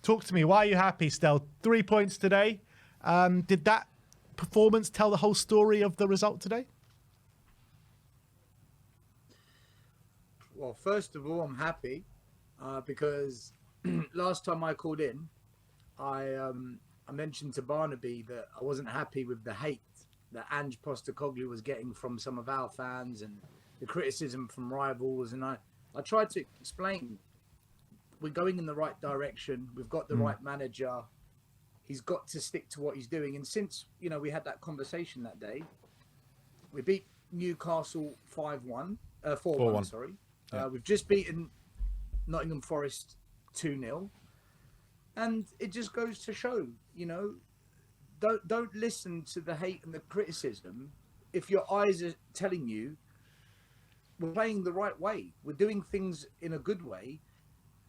Talk to me. Why are you happy, Stel? 3 points today. Did that performance tell the whole story of the result today? Well, first of all, I'm happy because last time I called in, I mentioned to Barnaby that I wasn't happy with the hate that Ange Postecoglou was getting from some of our fans and the criticism from rivals. And I tried to explain we're going in the right direction. We've got the right manager. He's got to stick to what he's doing. And since, we had that conversation that day, we beat Newcastle 4-1, sorry. Yeah. We've just beaten Nottingham Forest 2-0. And it just goes to show, don't listen to the hate and the criticism if your eyes are telling you we're playing the right way. We're doing things in a good way.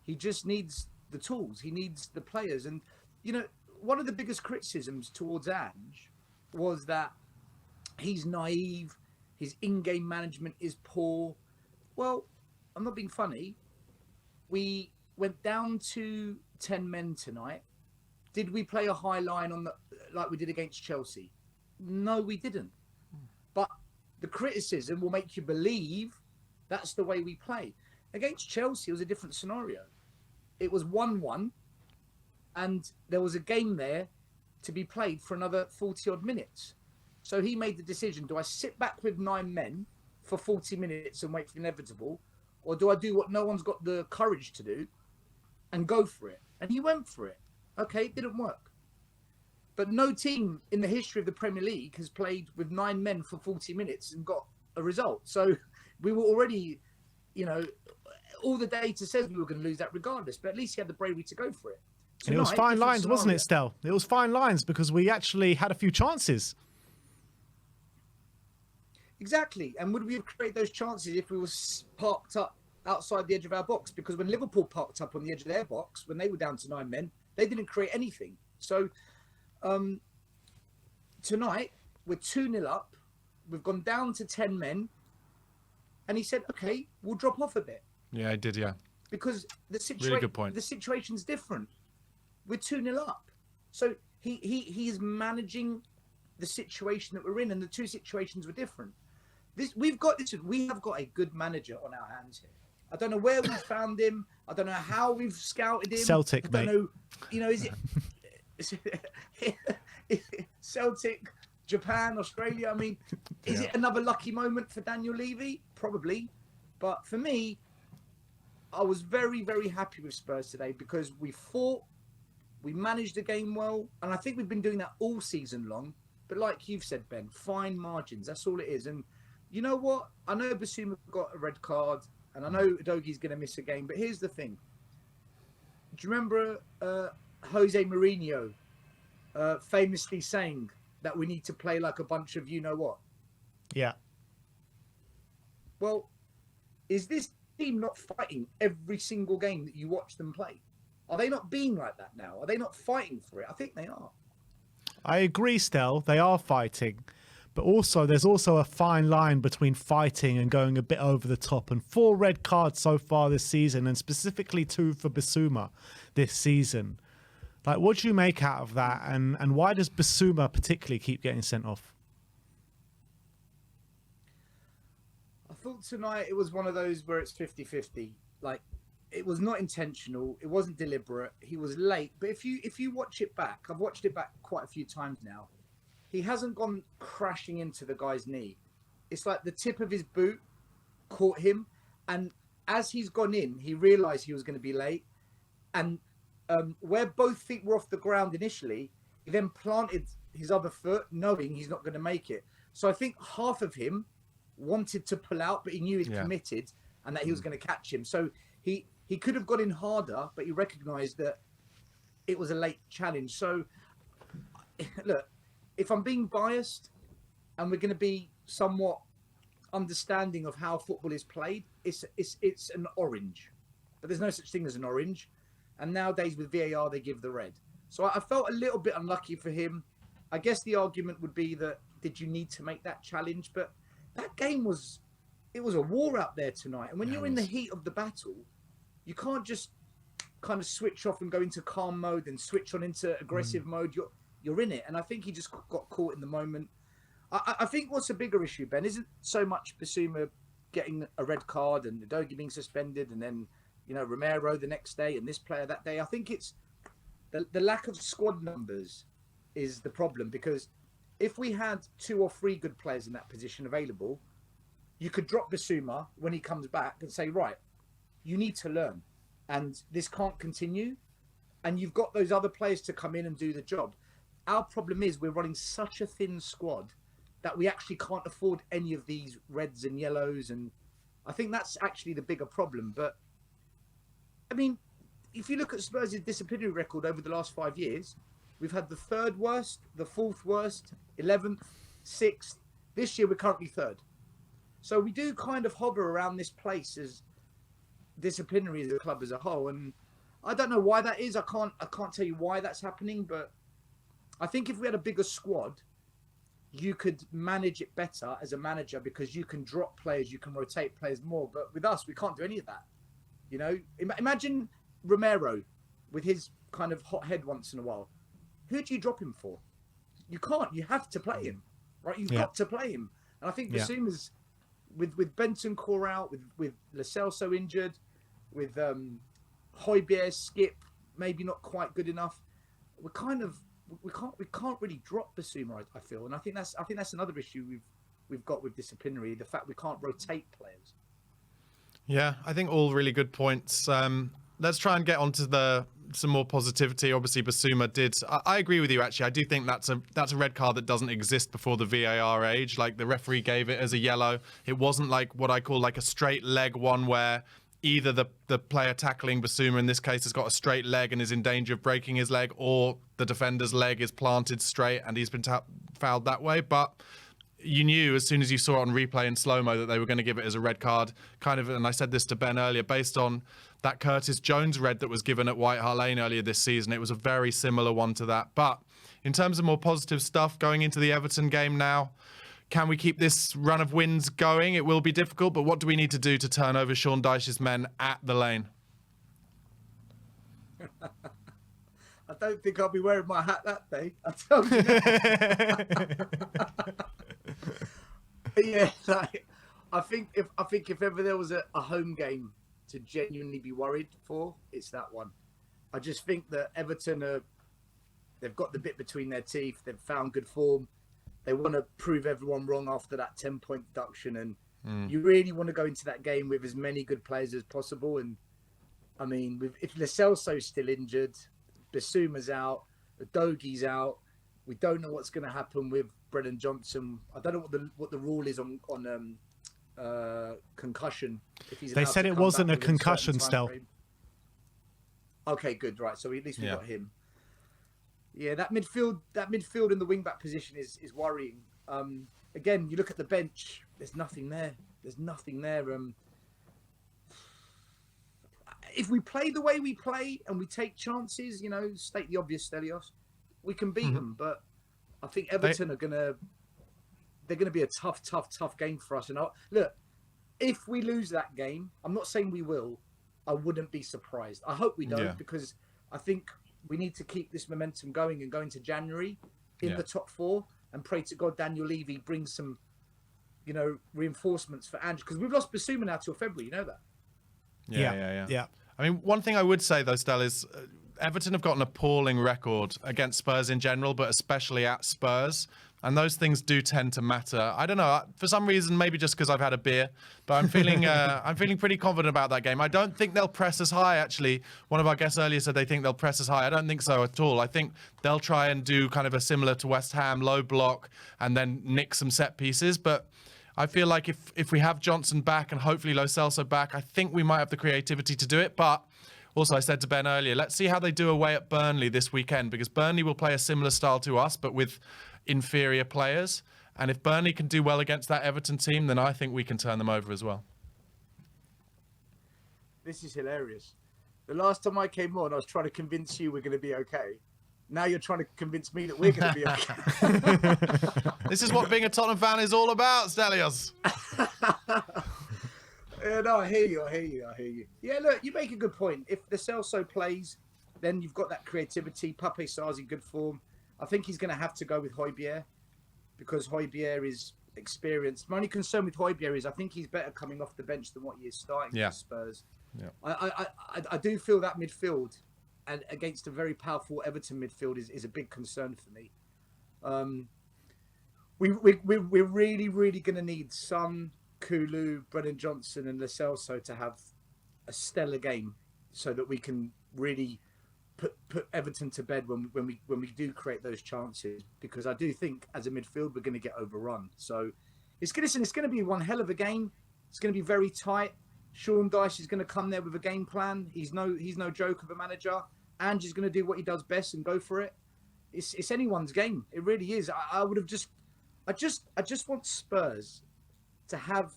He just needs the tools. He needs the players. And, one of the biggest criticisms towards Ange was that he's naive. His in-game management is poor. Well, I'm not being funny. We went down to 10 men tonight. Did we play a high line like we did against Chelsea? No, we didn't. But the criticism will make you believe that's the way we play. Against Chelsea, it was a different scenario. It was 1-1, and there was a game there to be played for another 40-odd minutes. So he made the decision, do I sit back with 9 men for 40 minutes and wait for the inevitable, or do I do what no one's got the courage to do and go for it? And he went for it. Okay, it didn't work. But no team in the history of the Premier League has played with 9 men for 40 minutes and got a result. So we were already, all the data says we were going to lose that regardless, but at least he had the bravery to go for it. And it was fine lines, wasn't it, Stel? It was fine lines because we actually had a few chances. Exactly. And would we have created those chances if we were parked up outside the edge of our box? Because when Liverpool parked up on the edge of their box, when they were down to 9 men, they didn't create anything. So tonight, we're 2-0 up. We've gone down to 10 men. And he said, okay, we'll drop off a bit. Yeah, I did, yeah. Because the really good point. The situation's different. We're 2-0 up. So he is managing the situation that we're in, and the two situations were different. We have got a good manager on our hands here. I don't know where we found him. I don't know how we've scouted him. Celtic, I don't know, is it Celtic, Japan, Australia? I mean, is it another lucky moment for Daniel Levy? Probably. But for me, I was very, very happy with Spurs today because we fought, we managed the game well, and I think we've been doing that all season long. But like you've said, Ben, fine margins, that's all it is. And you know what? I know Basuma got a red card, and I know Udogi's going to miss a game, but here's the thing. Do you remember Jose Mourinho famously saying that we need to play like a bunch of you-know-what? Yeah. Well, is this team not fighting every single game that you watch them play? Are they not being like that now? Are they not fighting for it? I think they are. I agree, Stel. They are fighting. But also, there's also a fine line between fighting and going a bit over the top. And 4 red cards so far this season, and specifically 2 for Basuma this season. Like, what do you make out of that? And why does Basuma particularly keep getting sent off? I thought tonight it was one of those where it's 50-50. Like, it was not intentional. It wasn't deliberate. He was late. But if you watch it back, I've watched it back quite a few times now. He hasn't gone crashing into the guy's knee. It's like the tip of his boot caught him. And as he's gone in, he realized he was going to be late. And where both feet were off the ground initially, he then planted his other foot, knowing he's not going to make it. So I think half of him wanted to pull out, but he knew he'd committed and that he was going to catch him. So he could have got in harder, but he recognized that it was a late challenge. So, look, if I'm being biased and we're going to be somewhat understanding of how football is played, it's an orange. But there's no such thing as an orange. And nowadays with VAR, they give the red. So I felt a little bit unlucky for him. I guess the argument would be that, did you need to make that challenge? But that game was a war out there tonight. And when you're in the heat of the battle, you can't just kind of switch off and go into calm mode and switch on into aggressive mode, you're in it. And I think he just got caught in the moment. I think what's a bigger issue, Ben, isn't so much Basuma getting a red card and Udogie being suspended and then, Romero the next day and this player that day. I think it's the lack of squad numbers is the problem, because if we had 2 or 3 good players in that position available, you could drop Basuma when he comes back and say, right, you need to learn and this can't continue. And you've got those other players to come in and do the job. Our problem is we're running such a thin squad that we actually can't afford any of these reds and yellows. And I think that's actually the bigger problem. But I mean, if you look at Spurs' disciplinary record over the last 5 years, we've had the 3rd worst, the 4th worst, 11th, 6th. This year, we're currently 3rd. So we do kind of hover around this place as disciplinary as a club as a whole. And I don't know why that is. I can't tell you why that's happening. But I think if we had a bigger squad, you could manage it better as a manager, because you can drop players, you can rotate players more. But with us, we can't do any of that. Imagine Romero with his kind of hot head once in a while. Who do you drop him for? You can't. You have to play him, right? You've got to play him. And I think Basuma's with Bentancur out, with Lo Celso injured, with Højbjerg, Skip maybe not quite good enough. We can't really drop Basuma, I feel, and I think that's another issue we've got with disciplinary, the fact we can't rotate players. Yeah, I think all really good points. Let's try and get onto some more positivity. Obviously, Basuma did. I agree with you, actually. I do think that's a red card that doesn't exist before the VAR age. Like, the referee gave it as a yellow. It wasn't like what I call like a straight leg one, where either the player tackling Basuma in this case has got a straight leg and is in danger of breaking his leg, or the defender's leg is planted straight and he's been fouled that way. But you knew as soon as you saw it on replay in slow-mo that they were going to give it as a red card, kind of, and I said this to Ben earlier, based on that Curtis Jones red that was given at White Hart Lane earlier this season. It was a very similar one to that. But in terms of more positive stuff, going into the Everton game now, can we keep this run of wins going? It will be difficult, but what do we need to do to turn over Sean Dyche's men at the Lane? I don't think I'll be wearing my hat that day. I tell you that. Yeah, I think if ever there was a home game to genuinely be worried for, it's that one. I just think that Everton they've got the bit between their teeth. They've found good form. They want to prove everyone wrong after that 10-point deduction, and you really want to go into that game with as many good players as possible. And I mean, if Lo Celso's still injured, Basuma's out, Udogie's out, we don't know what's going to happen with Brennan Johnson. I don't know what the rule is on concussion. If he's they said it wasn't a concussion, Stel. Okay, good, right. So at least we got him. Yeah, that midfield and the wing back position is worrying. Again, you look at the bench. There's nothing there. If we play the way we play and we take chances, state the obvious, Stelios, we can beat them. But I think Everton they're gonna be a tough game for us. And look, if we lose that game, I'm not saying we will. I wouldn't be surprised. I hope we don't, because I think we need to keep this momentum going and go into January in the top 4 and pray to God Daniel Levy brings some, reinforcements for ANGE, because we've lost Basuma now till February. You know that. Yeah. I mean, one thing I would say though, Stel, is Everton have got an appalling record against Spurs in general, but especially at Spurs. And those things do tend to matter. I don't know, for some reason, maybe just because I've had a beer, but I'm feeling pretty confident about that game. I don't think they'll press as high, actually. One of our guests earlier said they think they'll press as high. I don't think so at all. I think they'll try and do kind of a similar to West Ham, low block, and then nick some set pieces. But I feel like if we have Johnson back and hopefully Lo Celso back, I think we might have the creativity to do it. But also, I said to Ben earlier, let's see how they do away at Burnley this weekend, because Burnley will play a similar style to us, but with inferior players. And if Burnley can do well against that Everton team, then I think we can turn them over as well. This is hilarious. The last time I came on, I was trying to convince you we're going to be okay. Now you're trying to convince me that we're going to be okay. This is what being a Tottenham fan is all about, Stelios. No, I hear you. Yeah, look, you make a good point. If the Celso plays, then you've got that creativity. Pape Sarr's in good form. I think he's going to have to go with Højbjerg because Højbjerg is experienced. My only concern with Højbjerg is I think he's better coming off the bench than what he is starting for Spurs. Yeah. I do feel that midfield and against a very powerful Everton midfield is a big concern for me. We're really going to need Son, Kulu, Brennan Johnson and Lo Celso to have a stellar game so that we can really put Everton to bed when we do create those chances, because I do think as a midfield we're going to get overrun. So it's going to be one hell of a game. It's going to be very tight. Sean Dyche is going to come there with a game plan. He's no joke of a manager. Ange is going to do what he does best and go for it. It's anyone's game. It really is. I just want Spurs to have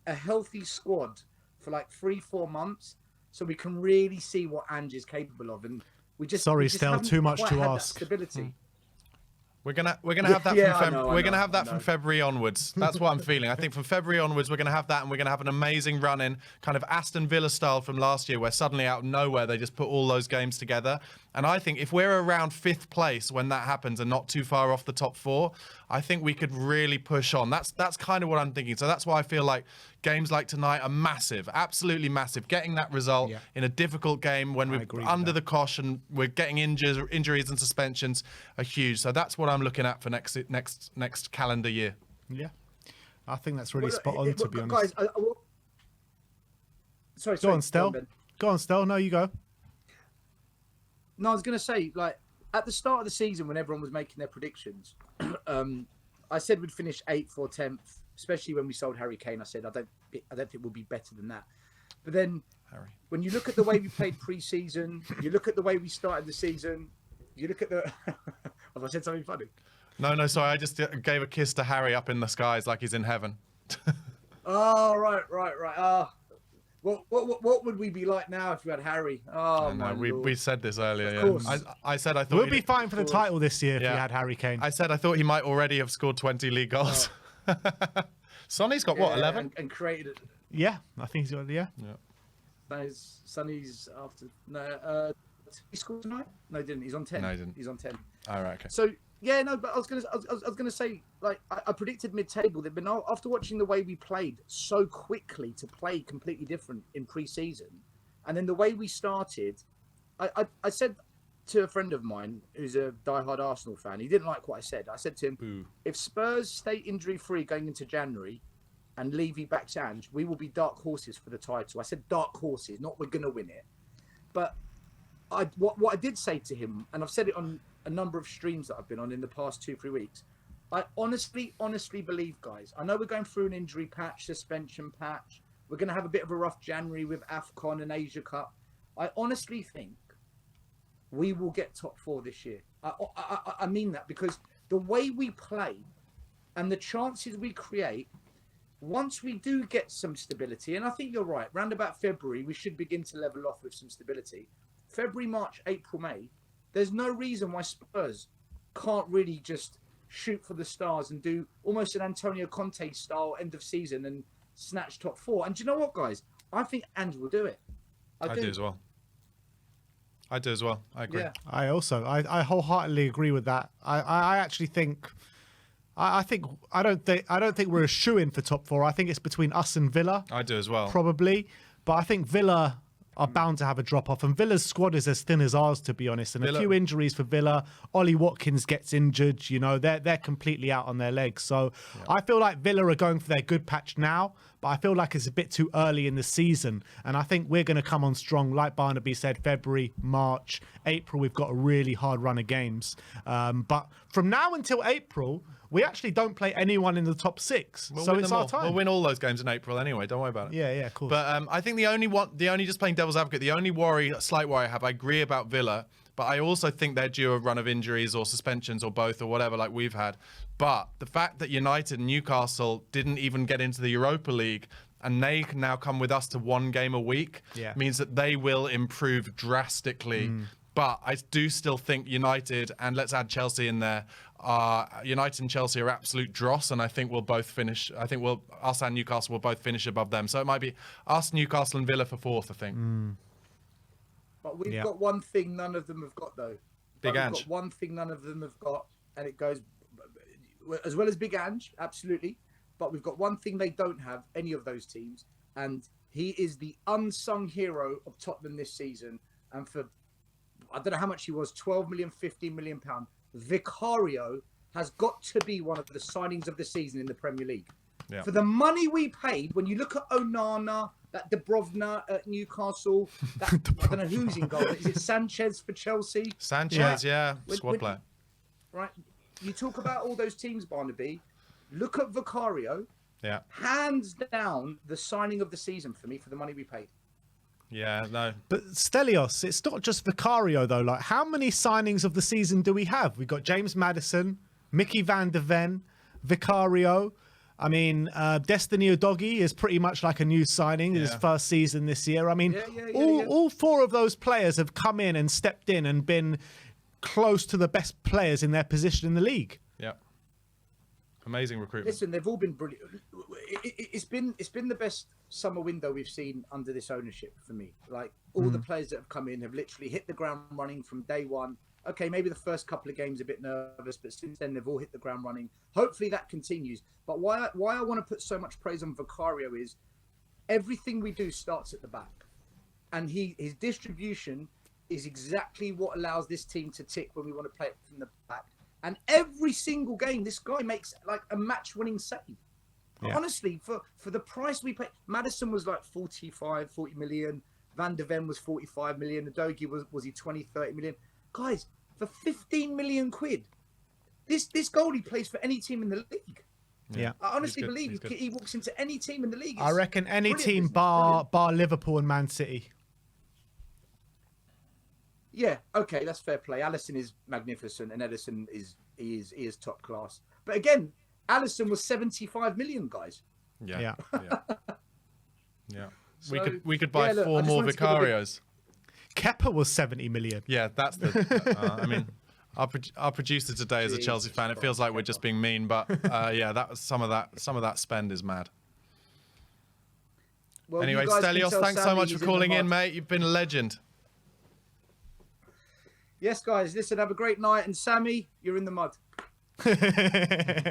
a healthy squad for like 3-4 months so we can really see what Ange is capable of. And we just Stel, too much to ask. Stability. We're gonna have that from February onwards. That's what I'm feeling. I think from February onwards we're gonna have that, and we're gonna have an amazing run in, kind of Aston Villa style from last year, where suddenly out of nowhere they just put all those games together. And I think if we're around 5th place when that happens and not too far off the top 4, I think we could really push on. That's kind of what I'm thinking. So that's why I feel like games like tonight are massive, absolutely massive. Getting that result in a difficult game when we're under the cosh and we're getting injuries and suspensions are huge. So that's what I'm looking at for next calendar year. Yeah, I think that's really spot on, to be honest. Guys, sorry. Go on, Stel. Go on, Stel. No, you go. No, I was going to say, like, at the start of the season when everyone was making their predictions, I said we'd finish 8th or 10th, especially when we sold Harry Kane. I said, I don't think we'll be better than that. But then when you look at the way we played pre-season, you look at the way we started the season, you look at the... Have I said something funny? No, sorry. I just gave a kiss to Harry up in the skies like he's in heaven. Oh, right. What would we be like now if we had Harry? Oh, no, we said this earlier. Of course. I said I thought we'll be fighting for the title this year if we had Harry Kane. I said I thought he might already have scored 20 league goals. Sonny's got what, 11? And created it. Yeah, I think he's got Sonny's after he scored tonight? No, he didn't. He's on 10. No, he didn't. He's on 10. All right, okay. So yeah, no, but I was gonna say, like, I predicted mid-table that, but now after watching the way we played so quickly to play completely different in pre-season, and then the way we started, I said to a friend of mine who's a diehard Arsenal fan, he didn't like what I said. I said to him, if Spurs stay injury-free going into January and Levy backs Ange, we will be dark horses for the title. I said dark horses, not we're gonna win it. But what I did say to him, and I've said it on a number of streams that I've been on in the past 2-3 weeks, I honestly believe, guys, I know we're going through an injury patch, suspension patch. We're going to have a bit of a rough January with AFCON and Asia Cup. I honestly think we will get top 4 this year. I mean that, because the way we play and the chances we create, once we do get some stability, and I think you're right, round about February, we should begin to level off with some stability. February, March, April, May, there's no reason why Spurs can't really just shoot for the stars and do almost an Antonio Conte style end of season and snatch top 4. And do you know what, guys? I think Ange will do it. I do as well. I do as well. I agree. Yeah. I wholeheartedly agree with that. I actually think I don't think we're a shoo-in for top 4. I think it's between us and Villa. I do as well. Probably. But I think Villa are bound to have a drop-off. And Villa's squad is as thin as ours, to be honest. And a few injuries for Villa. Ollie Watkins gets injured. You know, they're completely out on their legs. So I feel like Villa are going for their good patch now. But I feel like it's a bit too early in the season. And I think we're going to come on strong. Like Barnaby said, February, March, April, we've got a really hard run of games. But from now until April, we actually don't play anyone in the top 6. So it's our time. We'll win all those games in April anyway. Don't worry about it. Yeah, cool. But I think the only just playing devil's advocate, the only slight worry I have, I agree about Villa, but I also think they're due a run of injuries or suspensions or both or whatever like we've had. But the fact that United and Newcastle didn't even get into the Europa League and they can now come with us to 1 game a week means that they will improve drastically But I do still think United, and let's add Chelsea in there, United and Chelsea are absolute dross, and I think we'll both finish. I think us and Newcastle will both finish above them. So it might be us, Newcastle, and Villa for 4th, I think. But we've got one thing none of them have got, though. Big We've Ange. got one thing none of them have got, and it goes as well as Big Ange, absolutely. But we've got one thing they don't have, any of those teams, and he is the unsung hero of Tottenham this season. And for, I don't know how much he was, 12 million, 15 million pound. Vicario has got to be one of the signings of the season in the Premier League. Yeah. For the money we paid, when you look at Onana, that Dubrovna at Newcastle, that, I don't know who's in goal. Is it Sanchez for Chelsea? Sanchez, yeah. Squad player. Right. You talk about all those teams, Barnaby. Look at Vicario. Yeah. Hands down, the signing of the season for me for the money we paid. Yeah, no. But Stelios, it's not just Vicario though. Like, how many signings of the season do we have? We've got James Maddison, Mickey van der Ven, Vicario. I mean, Destiny Udogie is pretty much like a new signing in his first season this year. I mean, all 4 of those players have come in and stepped in and been close to the best players in their position in the league. Yeah. Amazing recruitment. Listen, they've all been brilliant. It's been the best summer window we've seen under this ownership for me. Like, all the players that have come in have literally hit the ground running from day one. Okay, maybe the first couple of games a bit nervous, but since then they've all hit the ground running. Hopefully that continues. But why I want to put so much praise on Vicario is everything we do starts at the back, and his distribution is exactly what allows this team to tick when we want to play it from the back. And every single game, this guy makes like a match-winning save. Yeah. Honestly, for the price we paid, Maddison was like 40 million. Van der Ven was 45 million. Udogie was he 20, 30 million? Guys, for 15 million quid, this goalie plays for any team in the league. Yeah, I honestly believe he walks into any team in the league. I reckon any team bar Liverpool and Man City. Yeah, okay, that's fair play. Alisson is magnificent, and Edison is top class. But again, Alisson was 75 million, guys. Yeah. So, we could buy 4 more Vicarios. Kepa was 70 million. Yeah, that's the. I mean, our producer today is a Chelsea fan. It feels like we're just being mean, but yeah, that was some of that spend is mad. Well, anyway, Stelios, thanks so much for calling in, mate. You've been a legend. Yes, guys. Listen, have a great night, and Sammy, you're in the mud.